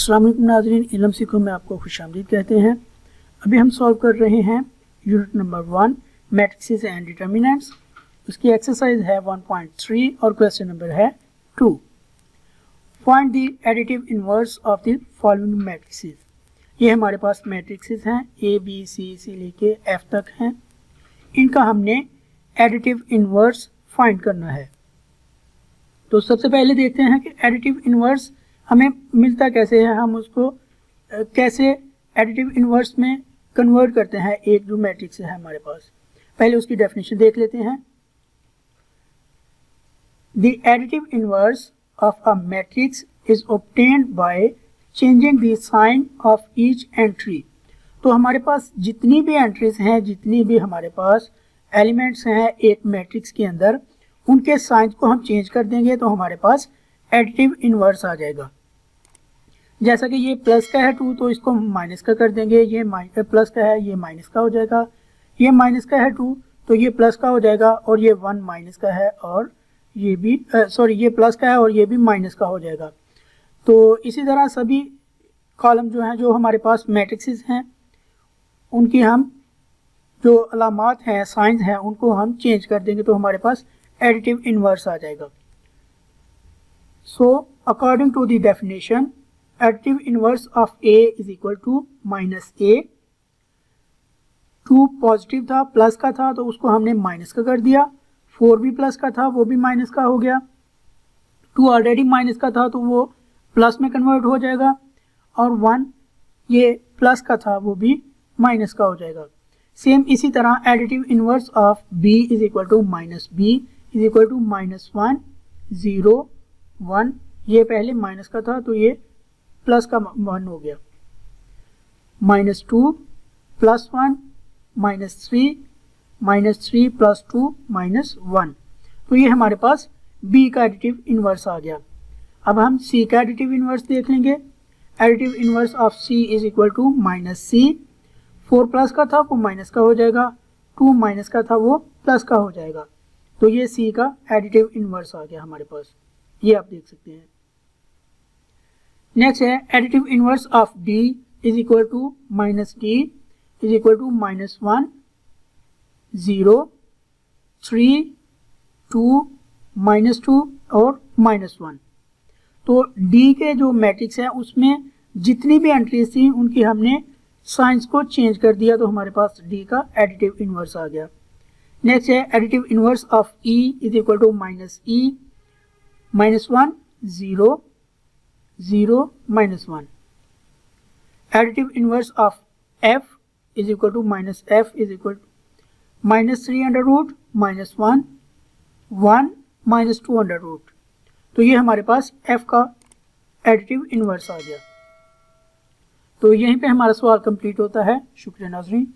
अस्सलाम वालेकुम नाज़रीन, इल्म सीखो में आपको खुशामदीद कहते हैं। अभी हम सॉल्व कर रहे हैं unit number 1 matrices and determinants. उसकी एक्सरसाइज है 1.3 और क्वेश्चन नंबर है 2। Find the additive inverse of the following matrices. ये हमारे पास मैट्रिसेस हैं, ए बी सी से लेके एफ तक हैं। इनका हमने एडिटिव इनवर्स फाइंड करना है। तो सबसे पहले देखते हैं कि एडिटिव इनवर्स हमें मिलता कैसे है, हम उसको कैसे एडिटिव इनवर्स में कन्वर्ट करते हैं। एक जो मैट्रिक्स है हमारे पास, पहले उसकी डेफिनेशन देख लेते हैं। The additive inverse of a matrix is obtained by changing the sign of each entry. तो हमारे पास जितनी भी एंट्रीज हैं, जितनी भी हमारे पास एलिमेंट्स हैं एक मैट्रिक्स के अंदर, उनके साइंस को हम चेंज कर देंगे तो हमारे पास एडिटिव इनवर्स आ जाएगा। जैसा कि ये प्लस का है 2 तो इसको हम माइनस का कर देंगे, ये प्लस का है ये माइनस का हो जाएगा, ये माइनस का है 2 तो ये प्लस का हो जाएगा, और ये 1 माइनस का है और ये भी ये प्लस का है और ये भी माइनस का हो जाएगा। तो इसी तरह सभी कॉलम जो हैं, जो हमारे पास मैट्रिक्सेस हैं, उनकी हम जो अलामात हैं, साइंस हैं, उनको हम चेंज कर देंगे तो हमारे पास एडिटिव इनवर्स आ जाएगा। So according to the definition, additive inverse of A is equal to minus A। 2 positive था, प्लस का था तो उसको हमने माइनस का कर दिया। 4 भी प्लस का था, वो भी माइनस का हो गया। 2 ऑलरेडी माइनस का था तो वो प्लस में कन्वर्ट हो जाएगा, और 1 ये प्लस का था वो भी माइनस का हो जाएगा। सेम इसी तरह additive inverse of B is equal to minus B is equal to minus 1 0 1, ये पहले माइनस का था तो ये प्लस का 1 हो गया। Minus 2 plus 1 minus 3 plus 2 minus 1, तो ये हमारे पास B का एडिटिव इनवर्स आ गया। अब हम C का एडिटिव इनवर्स देख लेंगे। Additive inverse of C is equal to minus C। 4 plus का था वो माइनस का हो जाएगा, 2 माइनस का था वो प्लस का हो जाएगा, तो ये C का एडिटिव इनवर्स आ गया हमारे पास, ये आप देख सकते हैं। नेक्स्ट है additive inverse of D is equal to minus D is equal to minus 1 0 3 2 minus 2 और माइनस 1। तो D के जो मैट्रिक्स है उसमें जितनी भी एंट्रीज थी उनकी हमने साइंस को चेंज कर दिया तो हमारे पास D का एडिटिव इनवर्स आ गया। नेक्स्ट है additive inverse of E is equal to minus E minus 1 0 0 minus 1। Additive inverse of F is equal to minus F is equal to minus 3 under root minus 1 1 minus 2 under root, तो ये हमारे पास F का additive inverse आ गया। तो यहीं पे हमारा सवाल कंप्लीट होता है। शुक्रिया नाज़रीन।